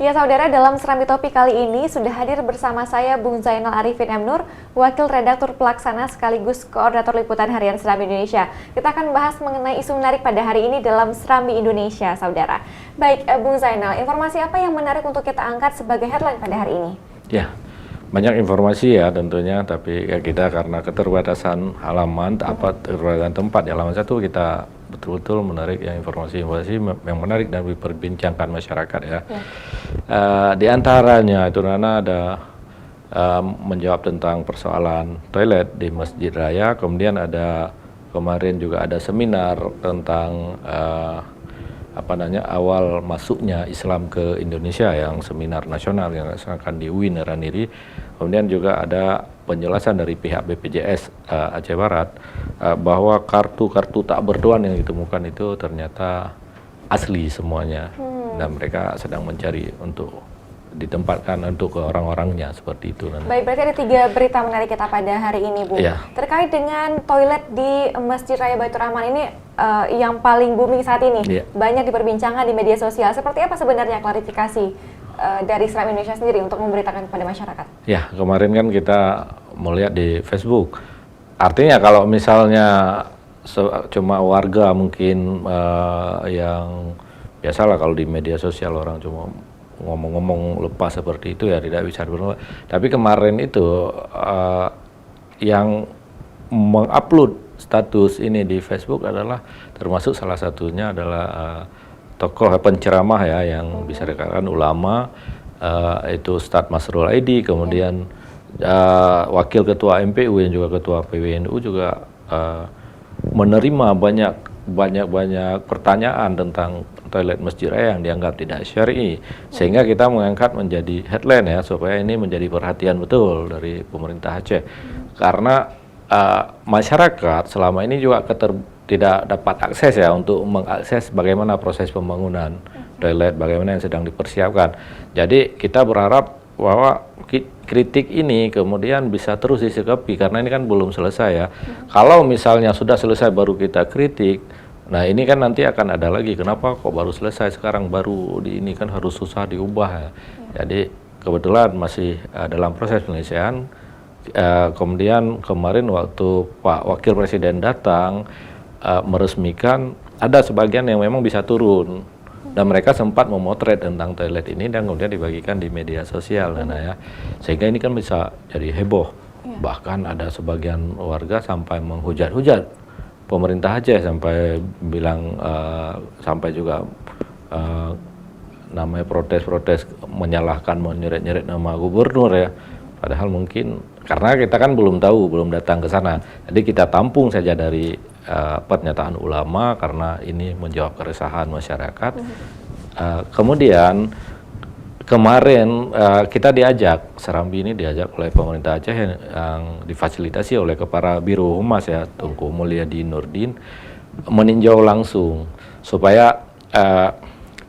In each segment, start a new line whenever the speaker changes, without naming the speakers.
Ya saudara, dalam Serambi Topik kali ini sudah hadir bersama saya Bung Zainal Arifin M. Nur, Wakil Redaktur Pelaksana sekaligus Koordinator Liputan Harian Serambi Indonesia. Kita akan bahas mengenai isu menarik pada hari ini dalam Serambi Indonesia, saudara. Baik, Bung Zainal, informasi apa yang menarik untuk kita angkat sebagai headline pada hari ini?
Ya, banyak informasi ya tentunya, tapi ya kita karena keterbatasan halaman, keterbatasan tempat di halaman satu, kita betul-betul menarik ya informasi-informasi yang menarik dan diperbincangkan masyarakat ya. Di antaranya itu Nana ada menjawab tentang persoalan toilet di Masjid Raya, kemudian ada kemarin juga ada seminar tentang awal masuknya Islam ke Indonesia, yang seminar nasional yang akan di UIN Raniri. Kemudian juga ada penjelasan dari pihak BPJS Aceh Barat bahwa kartu-kartu tak bertuan yang ditemukan itu ternyata asli semuanya, dan mereka sedang mencari untuk ditempatkan untuk ke orang-orangnya, seperti itu.
Baik, berarti ada 3 berita menarik kita pada hari ini, Bu.
Ya.
Terkait dengan toilet di Masjid Raya Baitur Rahman ini yang paling booming saat ini, banyak diperbincangkan di media sosial. Seperti apa sebenarnya klarifikasi dari Serambi Indonesia sendiri untuk memberitakan kepada masyarakat? Ya,
kemarin kan kita melihat di Facebook. Artinya kalau misalnya cuma warga mungkin yang biasalah kalau di media sosial orang cuma ngomong-ngomong lepas seperti itu ya tidak bisa diperlukan. Tapi kemarin itu yang mengupload status ini di Facebook adalah termasuk salah satunya adalah tokoh penceramah ya yang bisa dikatakan ulama, itu Ustadz Masrul Aidi, kemudian Wakil Ketua MPU yang juga Ketua PWNU juga menerima banyak pertanyaan tentang toilet Masjid Raya yang dianggap tidak syar'i, sehingga kita mengangkat menjadi headline ya, supaya ini menjadi perhatian betul dari pemerintah Aceh, karena masyarakat selama ini juga tidak dapat akses ya untuk mengakses bagaimana proses pembangunan toilet, bagaimana yang sedang dipersiapkan. Jadi kita berharap bahwa kritik ini kemudian bisa terus disikapi, karena ini kan belum selesai ya. Kalau misalnya sudah selesai baru kita kritik, nah ini kan nanti akan ada lagi, kenapa kok baru selesai sekarang, baru di ini kan harus susah diubah ya. Jadi kebetulan masih dalam proses penyelesaian. Kemudian kemarin waktu Pak Wakil Presiden datang meresmikan, ada sebagian yang memang bisa turun, dan mereka sempat memotret tentang toilet ini dan kemudian dibagikan di media sosial ya, sehingga ini kan bisa jadi heboh. Bahkan ada sebagian warga sampai menghujat-hujat pemerintah Aceh, sampai bilang sampai juga namanya protes-protes, menyalahkan, menyeret-nyeret nama gubernur ya. Padahal mungkin karena kita kan belum tahu, belum datang ke sana, jadi kita tampung saja dari pernyataan ulama karena ini menjawab keresahan masyarakat. Kemudian kemarin kita diajak, Serambi ini diajak oleh pemerintah Aceh yang difasilitasi oleh Kepala Biro Humas ya, Tunku Mulyadi Nurdin, meninjau langsung supaya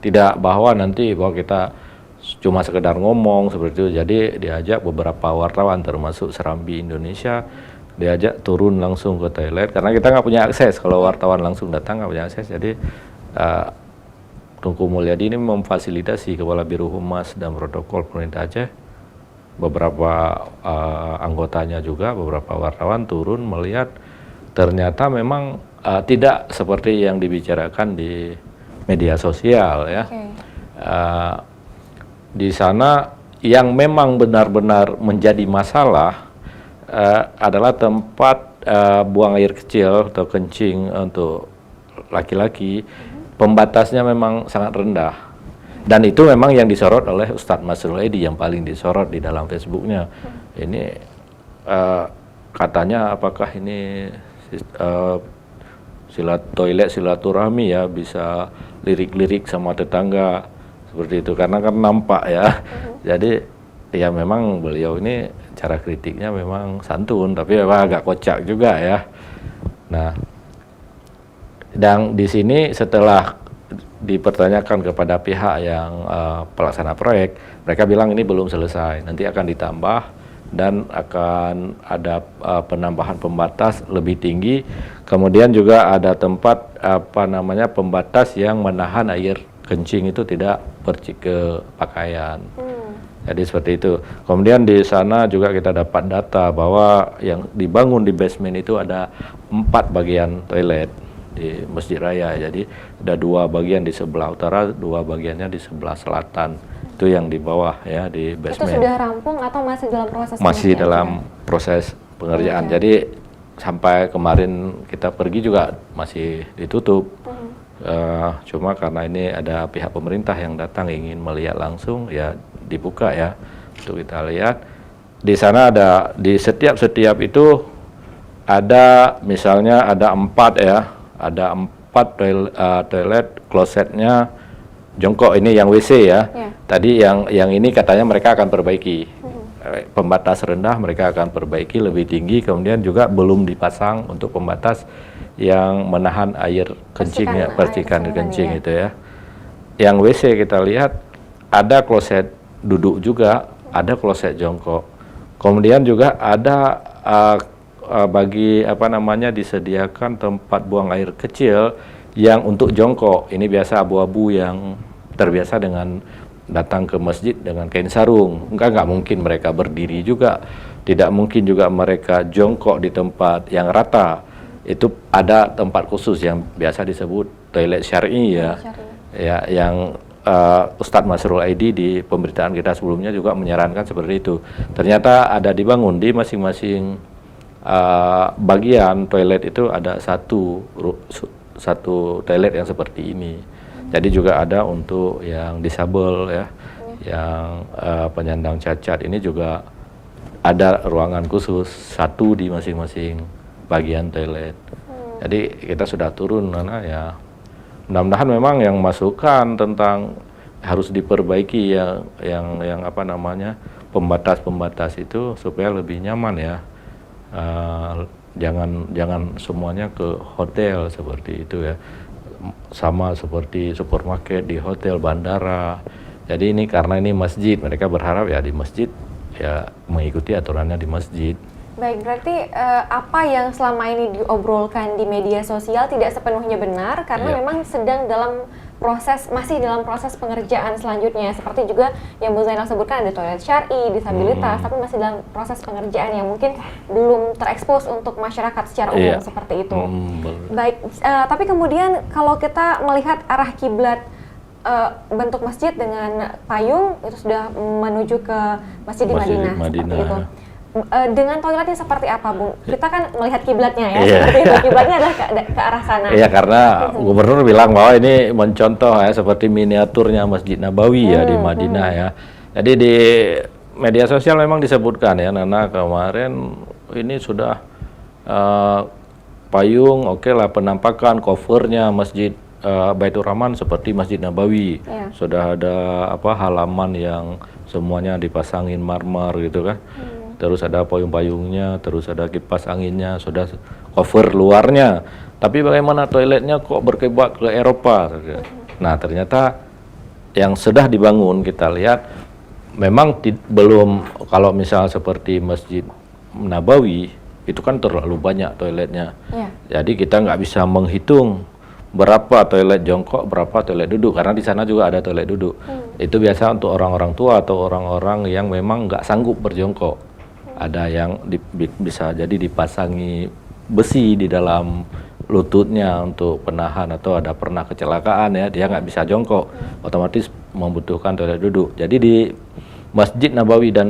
tidak bahwa nanti bahwa kita cuma sekedar ngomong seperti itu. Jadi diajak beberapa wartawan termasuk Serambi Indonesia, diajak turun langsung ke toilet, karena kita nggak punya akses. Kalau wartawan langsung datang nggak punya akses, jadi Tunku Mulyadi ini memfasilitasi Kepala Biro Humas dan Protokol Pemerintah Aceh, beberapa anggotanya juga, beberapa wartawan turun melihat, ternyata memang tidak seperti yang dibicarakan di media sosial ya. Di sana yang memang benar-benar menjadi masalah adalah tempat buang air kecil atau kencing untuk laki-laki. Pembatasnya memang sangat rendah, dan itu memang yang disorot oleh Ustadz Masrul Aidi, yang paling disorot di dalam Facebooknya. Ini katanya apakah ini toilet silaturahmi ya, bisa lirik-lirik sama tetangga seperti itu, karena kan nampak ya. Jadi ya memang beliau ini cara kritiknya memang santun, tapi memang agak kocak juga ya. Nah, dan di sini setelah dipertanyakan kepada pihak yang pelaksana proyek, mereka bilang ini belum selesai, nanti akan ditambah dan akan ada penambahan pembatas lebih tinggi. Kemudian juga ada tempat pembatas yang menahan air kencing itu tidak percik ke pakaian. Jadi seperti itu. Kemudian di sana juga kita dapat data bahwa yang dibangun di basement itu ada 4 bagian toilet di Masjid Raya. Jadi ada 2 bagian di sebelah utara, 2 bagiannya di sebelah selatan. Itu yang di bawah ya di basement.
Itu sudah rampung atau masih dalam proses
Masih
pengerjaan?
dalam proses pengerjaan. Jadi sampai kemarin kita pergi juga masih ditutup. Cuma karena ini ada pihak pemerintah yang datang ingin melihat langsung, ya dibuka ya untuk kita lihat. Di sana ada di setiap itu ada misalnya ada 4 ya, ada 4 toilet klosetnya jongkok, ini yang WC ya. Tadi yang ini katanya mereka akan perbaiki. Pembatas rendah mereka akan perbaiki lebih tinggi, kemudian juga belum dipasang untuk pembatas yang menahan air kencingnya, percikan kencing itu ya. Yang WC kita lihat ada kloset duduk juga, ada kloset jongkok. Kemudian juga ada bagi disediakan tempat buang air kecil yang untuk jongkok. Ini biasa abu-abu yang terbiasa dengan datang ke masjid dengan kain sarung. Enggak mungkin mereka berdiri juga. Tidak mungkin juga mereka jongkok di tempat yang rata. Itu ada tempat khusus yang biasa disebut toilet syar'i ya. Ya, yang Ustadz Masrul Aidi di pemberitaan kita sebelumnya juga menyarankan seperti itu. Ternyata ada dibangun di masing-masing bagian toilet itu ada satu toilet yang seperti ini. Jadi juga ada untuk yang disabel ya, yang penyandang cacat ini juga ada ruangan khusus satu di masing-masing bagian toilet. Jadi kita sudah turun karena ya mudah-mudahan memang yang masukan tentang harus diperbaiki yang pembatas itu supaya lebih nyaman ya. Jangan semuanya ke hotel seperti itu ya. Sama seperti supermarket di hotel, bandara. Jadi ini karena ini masjid, mereka berharap ya di masjid ya mengikuti aturannya di masjid.
Baik, berarti apa yang selama ini diobrolkan di media sosial tidak sepenuhnya benar karena memang masih dalam proses pengerjaan selanjutnya. Seperti juga yang Bu Zainal sebutkan ada toilet syar'i, disabilitas, tapi masih dalam proses pengerjaan yang mungkin belum terekspos untuk masyarakat secara umum seperti itu. Baik, tapi kemudian kalau kita melihat arah kiblat bentuk masjid dengan payung itu sudah menuju ke Masjid di Madinah. Seperti itu. Dengan toiletnya seperti apa, Bung? Kita kan melihat kiblatnya ya, seperti itu. Kiblatnya adalah ke arah sana. Iya,
karena Gubernur bilang bahwa ini mencontoh ya seperti miniaturnya Masjid Nabawi ya di Madinah ya. Jadi di media sosial memang disebutkan ya, Nana kemarin ini sudah payung, oke lah penampakan covernya Masjid Baitur Rahman seperti Masjid Nabawi. Sudah ada halaman yang semuanya dipasangin marmer gitu kan. Terus ada payung-payungnya, terus ada kipas anginnya, sudah cover luarnya. Tapi bagaimana toiletnya kok berkiblat ke Eropa? Nah, ternyata yang sudah dibangun kita lihat memang belum, kalau misal seperti Masjid Nabawi itu kan terlalu banyak toiletnya. Jadi kita nggak bisa menghitung berapa toilet jongkok, berapa toilet duduk, karena di sana juga ada toilet duduk. Itu biasa untuk orang-orang tua atau orang-orang yang memang nggak sanggup berjongkok. Ada yang bisa jadi dipasangi besi di dalam lututnya untuk penahan, atau ada pernah kecelakaan ya, dia nggak bisa jongkok, otomatis membutuhkan toilet duduk. Jadi di Masjid Nabawi dan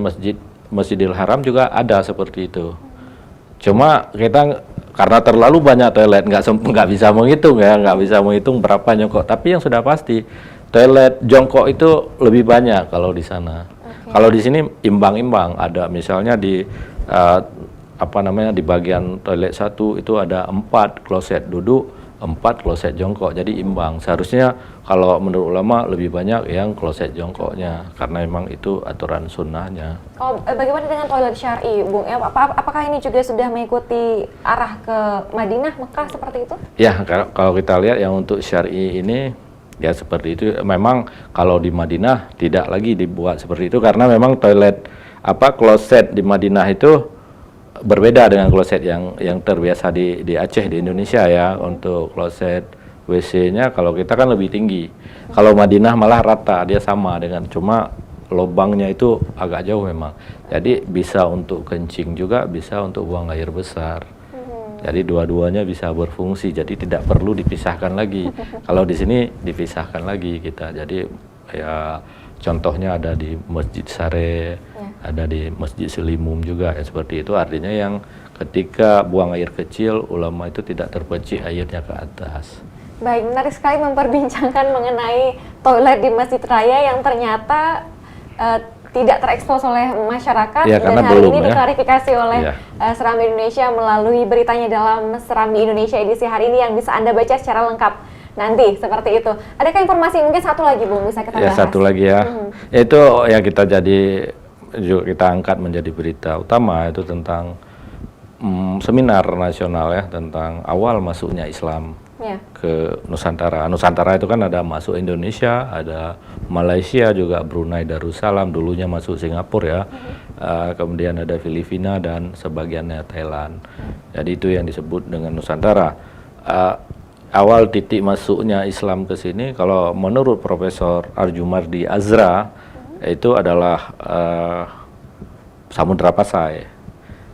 Masjidil Haram juga ada seperti itu. Cuma kita karena terlalu banyak toilet nggak bisa menghitung ya, nggak bisa menghitung berapa jongkok. Tapi yang sudah pasti toilet jongkok itu lebih banyak kalau di sana. Kalau di sini imbang-imbang, ada misalnya di di bagian toilet satu itu ada 4 kloset duduk, 4 kloset jongkok, jadi imbang. Seharusnya kalau menurut ulama lebih banyak yang kloset jongkoknya, karena memang itu aturan sunnahnya.
Bagaimana dengan toilet syar'i, Bung? Apakah ini juga sudah mengikuti arah ke Madinah, Mekah seperti itu?
Ya, kalau kita lihat yang untuk syar'i ini ya seperti itu. Memang kalau di Madinah tidak lagi dibuat seperti itu, karena memang toilet kloset di Madinah itu berbeda dengan kloset yang terbiasa di Aceh, di Indonesia ya. Untuk kloset WC-nya kalau kita kan lebih tinggi. Kalau Madinah malah rata, dia sama dengan, cuma lubangnya itu agak jauh memang. Jadi bisa untuk kencing juga, bisa untuk buang air besar. Jadi dua-duanya bisa berfungsi, jadi tidak perlu dipisahkan lagi. Kalau di sini dipisahkan lagi kita. Jadi ya contohnya ada di Masjid Sare, ada di Masjid Selimum juga ya seperti itu. Artinya yang ketika buang air kecil, ulama itu tidak terpecih airnya ke atas.
Baik, menarik sekali memperbincangkan mengenai toilet di Masjid Raya yang ternyata tidak terekspos oleh masyarakat,
Ya,
dan
karena
hari
belum,
ini
ya.
diklarifikasi oleh
Ya.
Serambi Indonesia melalui beritanya dalam Serambi Indonesia edisi hari ini yang bisa Anda baca secara lengkap nanti, seperti itu. Adakah informasi mungkin satu lagi, Bung, bisa kita
Ya,
bahas?
satu lagi ya. Itu yang kita kita angkat menjadi berita utama, itu tentang seminar nasional ya, tentang awal masuknya Islam
Ya.
ke Nusantara. Nusantara itu kan ada masuk Indonesia, ada Malaysia juga, Brunei Darussalam, dulunya masuk Singapura ya. Kemudian ada Filipina dan sebagiannya Thailand. Jadi itu yang disebut dengan Nusantara. Awal titik masuknya Islam ke sini, kalau menurut Profesor Arjumardi Azra, itu adalah Samudra Pasai.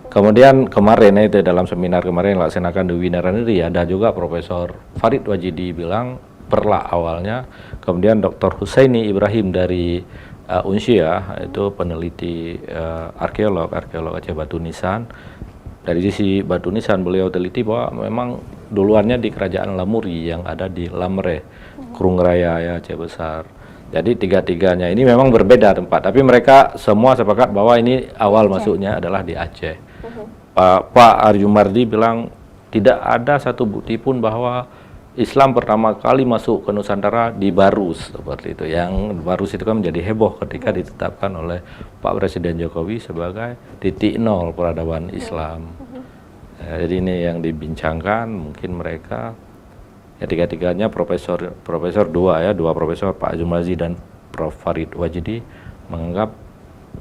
Kemudian kemarin itu dalam seminar kemarin yang dilaksanakan di Winaraniri, ada juga Profesor Farid Wajidi bilang Perla awalnya. Kemudian Dr. Husaini Ibrahim dari Unsia, itu peneliti arkeolog Aceh Batu Nisan. Dari sisi Batu Nisan beliau teliti bahwa memang duluannya di Kerajaan Lamuri yang ada di Lamre, Kurung Raya ya, Aceh Besar. Jadi tiga-tiganya ini memang berbeda tempat, tapi mereka semua sepakat bahwa ini awal masuknya adalah di Aceh. Pak Arjumardi bilang tidak ada satu bukti pun bahwa Islam pertama kali masuk ke Nusantara di Barus, seperti itu. Yang Barus itu kan menjadi heboh ketika ditetapkan oleh Pak Presiden Jokowi sebagai titik nol peradaban Islam. Jadi ini yang dibincangkan, mungkin mereka ya tiga-tiganya profesor dua profesor, Pak Arjumardi dan Prof Farid Wajidi menganggap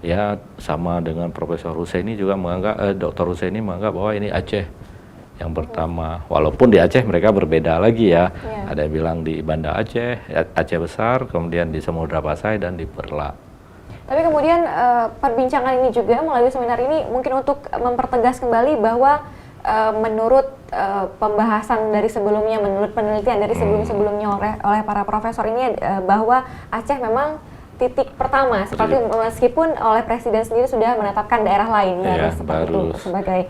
ya sama dengan Profesor Husaini juga menganggap, Dr. Husaini menganggap bahwa ini Aceh yang pertama. Walaupun di Aceh mereka berbeda lagi ya. Ada yang bilang di Banda Aceh, Aceh Besar, kemudian di Samudra Pasai dan di Perla.
Tapi kemudian perbincangan ini juga melalui seminar ini mungkin untuk mempertegas kembali bahwa menurut pembahasan dari sebelumnya, menurut penelitian dari sebelum-sebelumnya oleh para profesor ini, bahwa Aceh memang titik pertama, seperti meskipun oleh Presiden sendiri sudah menetapkan daerah lain sebagai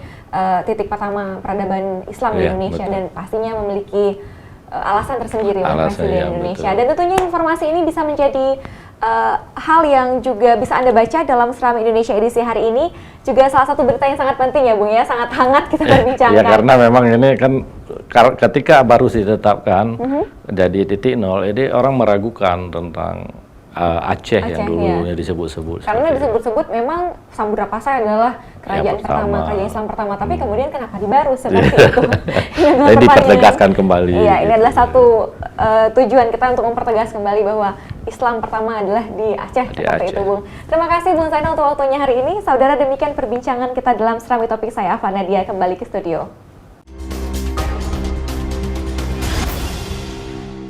titik pertama peradaban Islam di Indonesia, betul. Dan pastinya memiliki alasan tersendiri oleh Presiden Indonesia. Betul. Dan tentunya informasi ini bisa menjadi hal yang juga bisa Anda baca dalam Serambi Indonesia edisi hari ini. Juga salah satu berita yang sangat penting ya, Bung ya, sangat hangat kita berbincangkan.
Ya, karena memang ini kan ketika baru ditetapkan jadi titik nol, jadi orang meragukan tentang Aceh yang dulunya disebut-sebut.
Karena disebut-sebut memang Samudra Pasai adalah kerajaan kerajaan Islam pertama. Tapi kemudian kenapa di Barus seperti itu?
Ini dipertegaskan kembali.
Iya, ini adalah satu tujuan kita untuk mempertegas kembali bahwa Islam pertama adalah di Aceh, seperti itu, Bung. Terima kasih Bung Zainal untuk waktunya hari ini. Saudara, demikian perbincangan kita dalam Serambi Topik. Saya Ava Nadia, kembali ke studio.